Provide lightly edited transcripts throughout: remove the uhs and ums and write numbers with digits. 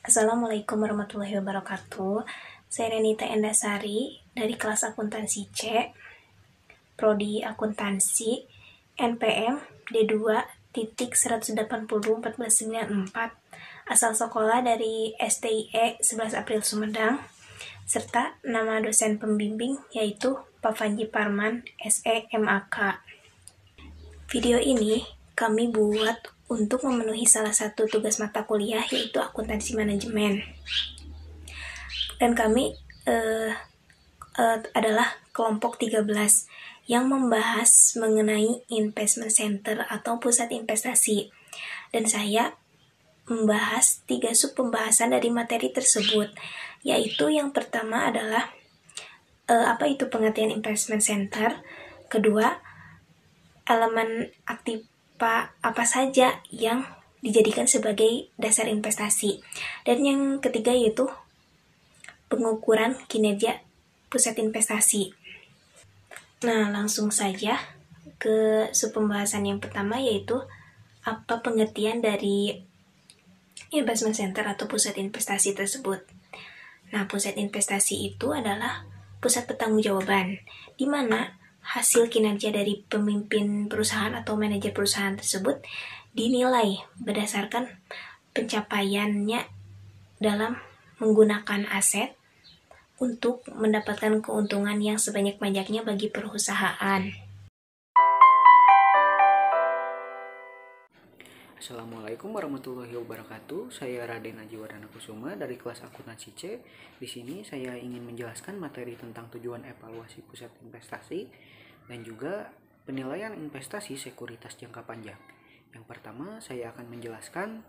Assalamualaikum warahmatullahi wabarakatuh. Saya Renita Endasari dari kelas akuntansi C, Prodi Akuntansi, NPM D2.180/1494, asal sekolah dari STIE 11 April Sumedang, serta nama dosen pembimbing yaitu Pak Panji Parman, SE MAK. Video ini kami buat untuk memenuhi salah satu tugas mata kuliah yaitu akuntansi manajemen. Dan kami adalah kelompok 13 yang membahas mengenai investment center atau pusat investasi. Dan saya membahas 3 sub pembahasan dari materi tersebut, yaitu yang pertama adalah apa itu pengertian investment center, kedua, elemen aktiva apa saja yang dijadikan sebagai dasar investasi, dan yang ketiga yaitu pengukuran kinerja pusat investasi. Nah, langsung saja ke sub pembahasan yang pertama, yaitu apa pengertian dari investment center atau pusat investasi tersebut. Nah, pusat investasi itu adalah pusat pertanggungjawaban, di mana hasil kinerja dari pemimpin perusahaan atau manajer perusahaan tersebut dinilai berdasarkan pencapaiannya dalam menggunakan aset untuk mendapatkan keuntungan yang sebanyak-banyaknya bagi perusahaan. Assalamualaikum warahmatullahi wabarakatuh. Saya Raden Ajiwardana Kusuma dari kelas akuntansi C. Di sini saya ingin menjelaskan materi tentang tujuan evaluasi pusat investasi dan juga penilaian investasi sekuritas jangka panjang. Yang pertama, saya akan menjelaskan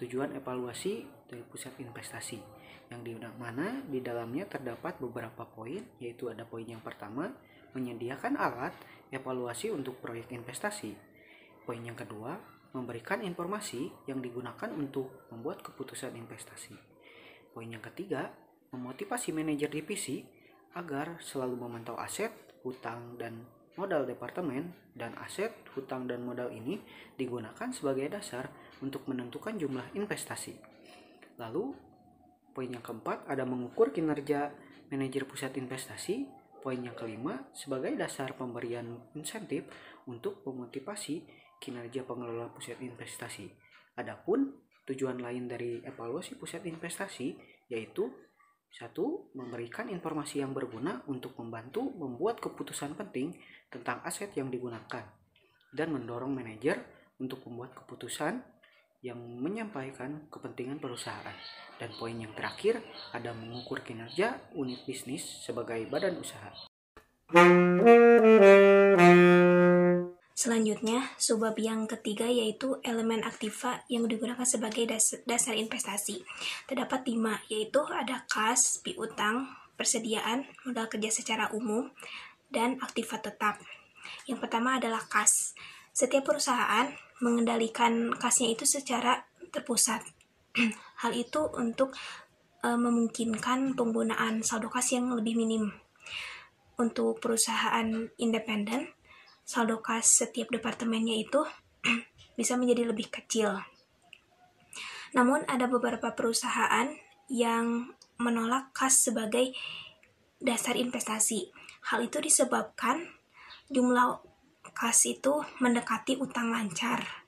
tujuan evaluasi dari pusat investasi, yang di mana di dalamnya terdapat beberapa poin, yaitu ada poin yang pertama, menyediakan alat evaluasi untuk proyek investasi. Poin yang kedua, memberikan informasi yang digunakan untuk membuat keputusan investasi. Poin yang ketiga, memotivasi manajer divisi agar selalu memantau aset, hutang, dan modal departemen, dan aset, hutang, dan modal ini digunakan sebagai dasar untuk menentukan jumlah investasi. Lalu, poin yang keempat ada mengukur kinerja manajer pusat investasi. Poin yang kelima, sebagai dasar pemberian insentif untuk memotivasi kinerja pengelola pusat investasi. Adapun tujuan lain dari evaluasi pusat investasi yaitu 1. Memberikan informasi yang berguna untuk membantu membuat keputusan penting tentang aset yang digunakan dan mendorong manajer untuk membuat keputusan yang menyampaikan kepentingan perusahaan. Dan poin yang terakhir ada mengukur kinerja unit bisnis sebagai badan usaha. Selanjutnya, subbab yang ketiga yaitu elemen aktiva yang digunakan sebagai dasar investasi. Terdapat 5, yaitu ada kas, piutang, persediaan, modal kerja secara umum, dan aktiva tetap. Yang pertama adalah kas. Setiap perusahaan mengendalikan kasnya itu secara terpusat. Hal itu untuk memungkinkan penggunaan saldo kas yang lebih minim. Untuk perusahaan independen, saldo kas setiap departemennya itu bisa menjadi lebih kecil. Namun ada beberapa perusahaan yang menolak kas sebagai dasar investasi. Hal itu disebabkan jumlah kas itu mendekati utang lancar.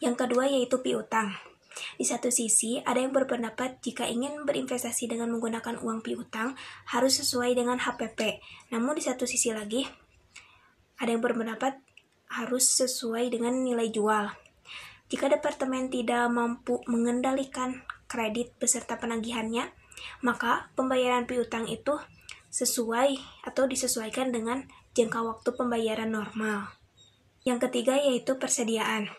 Yang kedua yaitu piutang. Di satu sisi, ada yang berpendapat jika ingin berinvestasi dengan menggunakan uang piutang harus sesuai dengan HPP. Namun di satu sisi lagi, ada yang berpendapat harus sesuai dengan nilai jual. Jika departemen tidak mampu mengendalikan kredit beserta penagihannya, maka pembayaran piutang itu sesuai atau disesuaikan dengan jangka waktu pembayaran normal. Yang ketiga yaitu persediaan.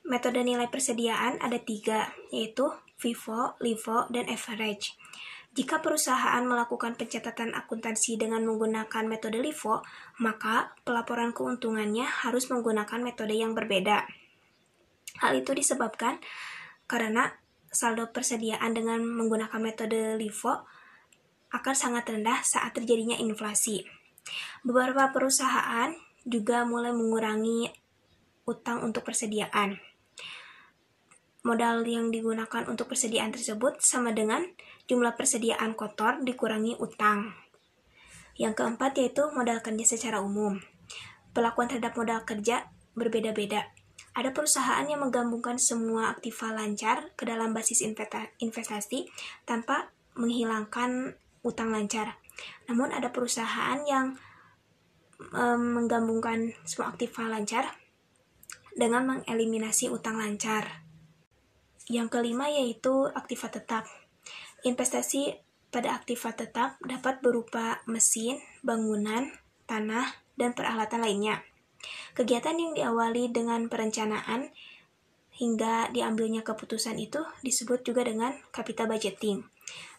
Metode nilai persediaan ada 3, yaitu FIFO, LIFO, dan average. Jika perusahaan melakukan pencatatan akuntansi dengan menggunakan metode LIFO, maka pelaporan keuntungannya harus menggunakan metode yang berbeda. Hal itu disebabkan karena saldo persediaan dengan menggunakan metode LIFO akan sangat rendah saat terjadinya inflasi. Beberapa perusahaan juga mulai mengurangi utang untuk persediaan. modal yang digunakan untuk persediaan tersebut sama dengan jumlah persediaan kotor dikurangi utang. Yang keempat yaitu modal kerja secara umum. Perlakuan terhadap modal kerja berbeda-beda. Ada perusahaan yang menggabungkan semua aktiva lancar ke dalam basis investasi tanpa menghilangkan utang lancar. Namun ada perusahaan yang menggabungkan semua aktiva lancar dengan mengeliminasi utang lancar. Yang kelima yaitu aktiva tetap. Investasi pada aktiva tetap dapat berupa mesin, bangunan, tanah, dan peralatan lainnya. Kegiatan yang diawali dengan perencanaan hingga diambilnya keputusan itu disebut juga dengan capital budgeting.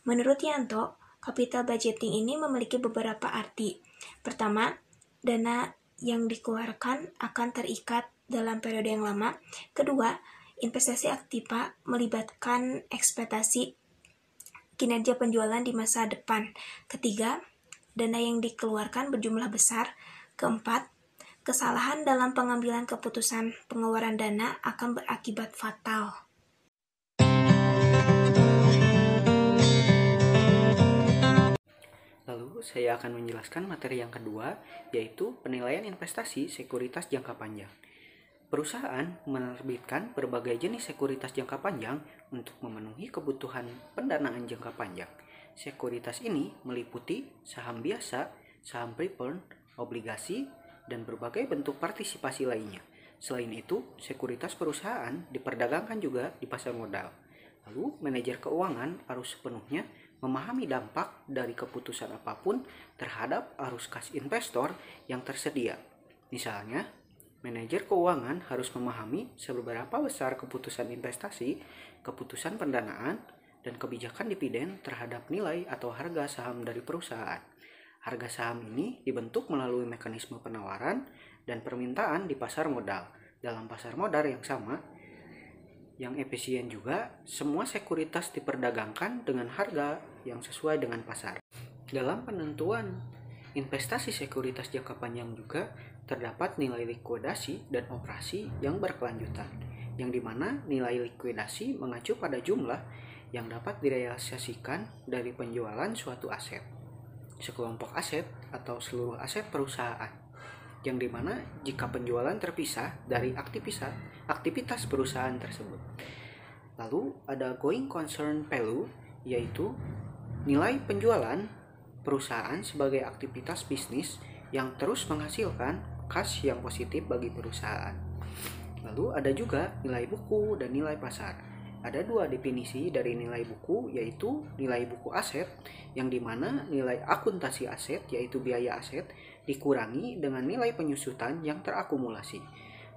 Menurut Yanto, capital budgeting ini memiliki beberapa arti. Pertama, dana yang dikeluarkan akan terikat dalam periode yang lama. Kedua, investasi aktiva melibatkan ekspektasi kinerja penjualan di masa depan. Ketiga, dana yang dikeluarkan berjumlah besar. Keempat, kesalahan dalam pengambilan keputusan pengeluaran dana akan berakibat fatal. Lalu saya akan menjelaskan materi yang kedua, yaitu penilaian investasi sekuritas jangka panjang. Perusahaan menerbitkan berbagai jenis sekuritas jangka panjang untuk memenuhi kebutuhan pendanaan jangka panjang. Sekuritas ini meliputi saham biasa, saham preferred, obligasi, dan berbagai bentuk partisipasi lainnya. Selain itu, sekuritas perusahaan diperdagangkan juga di pasar modal. Lalu, manajer keuangan harus sepenuhnya memahami dampak dari keputusan apapun terhadap arus kas investor yang tersedia. Misalnya, manajer keuangan harus memahami seberapa besar keputusan investasi, keputusan pendanaan, dan kebijakan dividen terhadap nilai atau harga saham dari perusahaan. Harga saham ini dibentuk melalui mekanisme penawaran dan permintaan di pasar modal. Dalam pasar modal yang sama, yang efisien juga, semua sekuritas diperdagangkan dengan harga yang sesuai dengan pasar. Dalam penentuan investasi sekuritas jangka panjang juga terdapat nilai likuidasi dan operasi yang berkelanjutan, yang dimana nilai likuidasi mengacu pada jumlah yang dapat direalisasikan dari penjualan suatu aset, sekelompok aset atau seluruh aset perusahaan, yang dimana jika penjualan terpisah dari aktivitas perusahaan tersebut. Lalu ada going concern value, yaitu nilai penjualan perusahaan sebagai aktivitas bisnis yang terus menghasilkan kas yang positif bagi perusahaan. Lalu ada juga nilai buku dan nilai pasar. Ada dua definisi dari nilai buku, yaitu nilai buku aset, yang dimana nilai akuntansi aset, yaitu biaya aset, dikurangi dengan nilai penyusutan yang terakumulasi.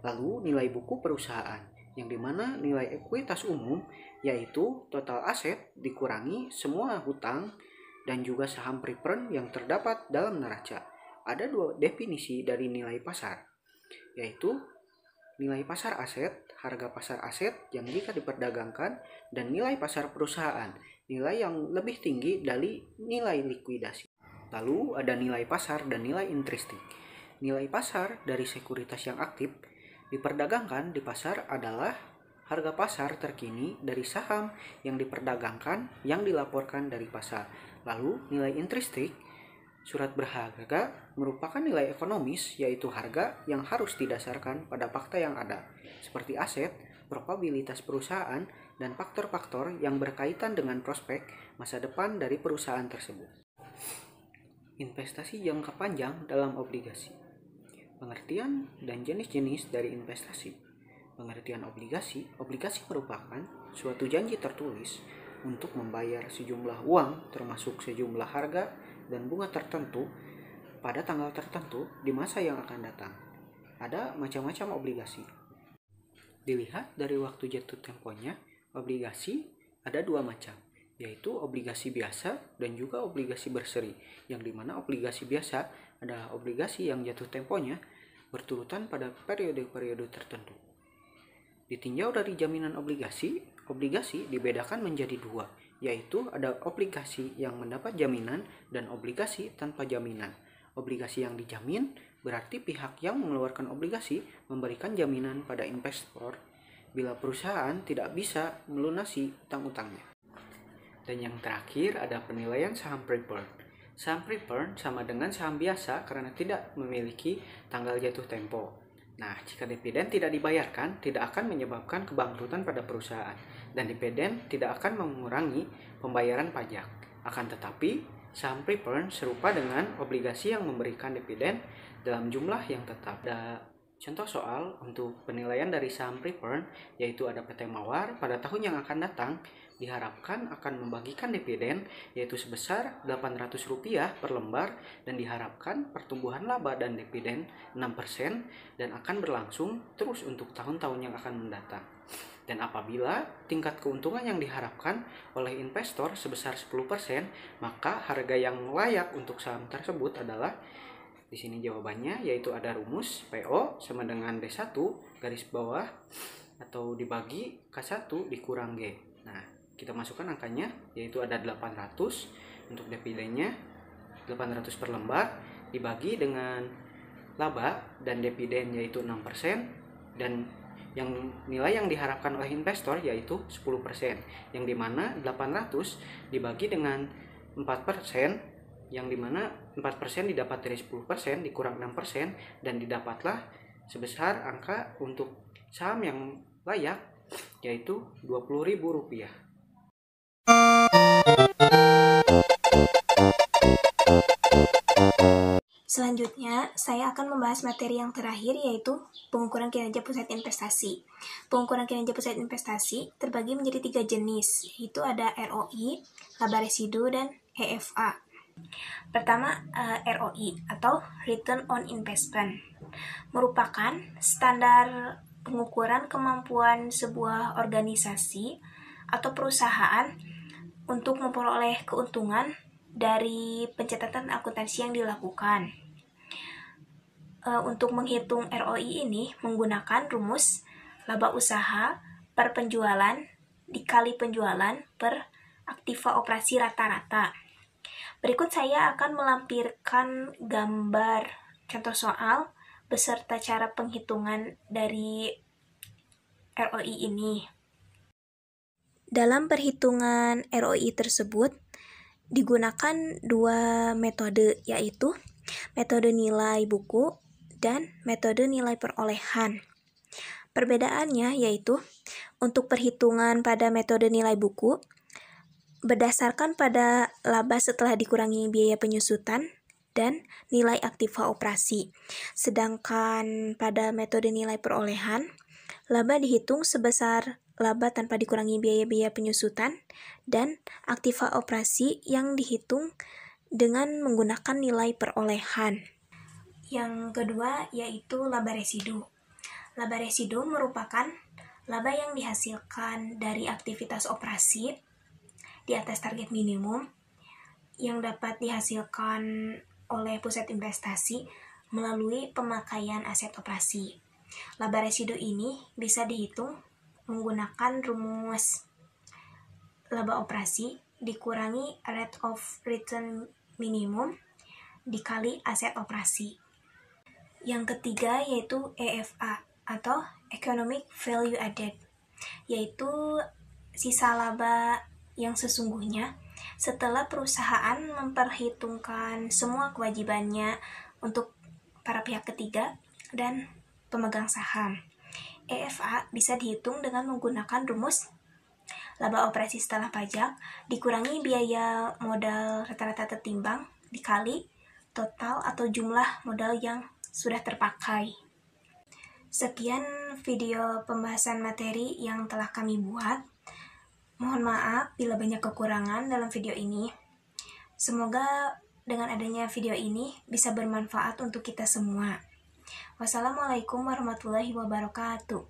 Lalu nilai buku perusahaan, yang dimana nilai ekuitas umum, yaitu total aset dikurangi semua hutang dan juga saham preferred yang terdapat dalam neraca. Ada dua definisi dari nilai pasar, yaitu nilai pasar aset, harga pasar aset yang jika diperdagangkan, dan nilai pasar perusahaan, nilai yang lebih tinggi dari nilai likuidasi. Lalu ada nilai pasar dan nilai intrinsikik. Nilai pasar dari sekuritas yang aktif diperdagangkan di pasar adalah harga pasar terkini dari saham yang diperdagangkan yang dilaporkan dari pasar. Lalu nilai intrinsik surat berharga merupakan nilai ekonomis, yaitu harga yang harus didasarkan pada fakta yang ada, seperti aset, probabilitas perusahaan, dan faktor-faktor yang berkaitan dengan prospek masa depan dari perusahaan tersebut. Investasi jangka panjang dalam obligasi. Pengertian dan jenis-jenis dari investasi. Pengertian obligasi merupakan suatu janji tertulis untuk membayar sejumlah uang termasuk sejumlah harga dan bunga tertentu pada tanggal tertentu di masa yang akan datang. Ada macam-macam obligasi. Dilihat dari waktu jatuh temponya, obligasi ada dua macam, yaitu obligasi biasa dan juga obligasi berseri, yang dimana obligasi biasa adalah obligasi yang jatuh temponya berturutan pada periode-periode tertentu. Ditinjau dari jaminan obligasi dibedakan menjadi dua, yaitu ada obligasi yang mendapat jaminan dan obligasi tanpa jaminan. Obligasi yang dijamin berarti pihak yang mengeluarkan obligasi memberikan jaminan pada investor bila perusahaan tidak bisa melunasi utang-utangnya. Dan yang terakhir ada penilaian saham preferred. Saham preferred sama dengan saham biasa karena tidak memiliki tanggal jatuh tempo. Nah, jika dividen tidak dibayarkan, tidak akan menyebabkan kebangkrutan pada perusahaan, dan dividen tidak akan mengurangi pembayaran pajak. Akan tetapi, saham preferred serupa dengan obligasi yang memberikan dividen dalam jumlah yang tetap. Ada contoh soal untuk penilaian dari saham preferred, yaitu ada PT Mawar pada tahun yang akan datang diharapkan akan membagikan dividen yaitu sebesar Rp800 per lembar, dan diharapkan pertumbuhan laba dan dividen 6% dan akan berlangsung terus untuk tahun-tahun yang akan mendatang. Dan apabila tingkat keuntungan yang diharapkan oleh investor sebesar 10%, maka harga yang layak untuk saham tersebut adalah, di sini jawabannya, yaitu ada rumus PO sama dengan D1 garis bawah atau dibagi K1 dikurang G. Nah, kita masukkan angkanya, yaitu ada 800 untuk dividennya, 800 per lembar dibagi dengan laba dan dividen yaitu 6%, dan yang nilai yang diharapkan oleh investor yaitu 10%, yang dimana 800 dibagi dengan 4%, yang dimana 4% didapat dari 10% dikurang 6%, dan didapatlah sebesar angka untuk saham yang layak yaitu Rp20.000. Selanjutnya, saya akan membahas materi yang terakhir, yaitu pengukuran kinerja pusat investasi. Pengukuran kinerja pusat investasi terbagi menjadi 3 jenis, yaitu ada ROI, laba residu, dan EFA. Pertama, ROI atau Return on Investment merupakan standar pengukuran kemampuan sebuah organisasi atau perusahaan untuk memperoleh keuntungan dari pencatatan akuntansi yang dilakukan. Untuk menghitung ROI ini menggunakan rumus laba usaha per penjualan dikali penjualan per aktiva operasi rata-rata. Berikut saya akan melampirkan gambar contoh soal beserta cara penghitungan dari ROI ini. Dalam perhitungan ROI tersebut digunakan 2 metode, yaitu metode nilai buku dan metode nilai perolehan. Perbedaannya yaitu untuk perhitungan pada metode nilai buku berdasarkan pada laba setelah dikurangi biaya penyusutan dan nilai aktiva operasi. Sedangkan pada metode nilai perolehan, laba dihitung sebesar laba tanpa dikurangi biaya-biaya penyusutan dan aktiva operasi yang dihitung dengan menggunakan nilai perolehan. Yang kedua yaitu laba residu. Laba residu merupakan laba yang dihasilkan dari aktivitas operasi di atas target minimum yang dapat dihasilkan oleh pusat investasi melalui pemakaian aset operasi. Laba residu ini bisa dihitung menggunakan rumus laba operasi dikurangi rate of return minimum dikali aset operasi. Yang ketiga yaitu EFA atau Economic Value Added, yaitu sisa laba yang sesungguhnya setelah perusahaan memperhitungkan semua kewajibannya untuk para pihak ketiga dan pemegang saham. EFA bisa dihitung dengan menggunakan rumus laba operasi setelah pajak dikurangi biaya modal rata-rata tertimbang dikali total atau jumlah modal yang sudah terpakai. Sekian video pembahasan materi yang telah kami buat. Mohon maaf bila banyak kekurangan dalam video ini. Semoga dengan adanya video ini bisa bermanfaat untuk kita semua. Wassalamualaikum warahmatullahi wabarakatuh.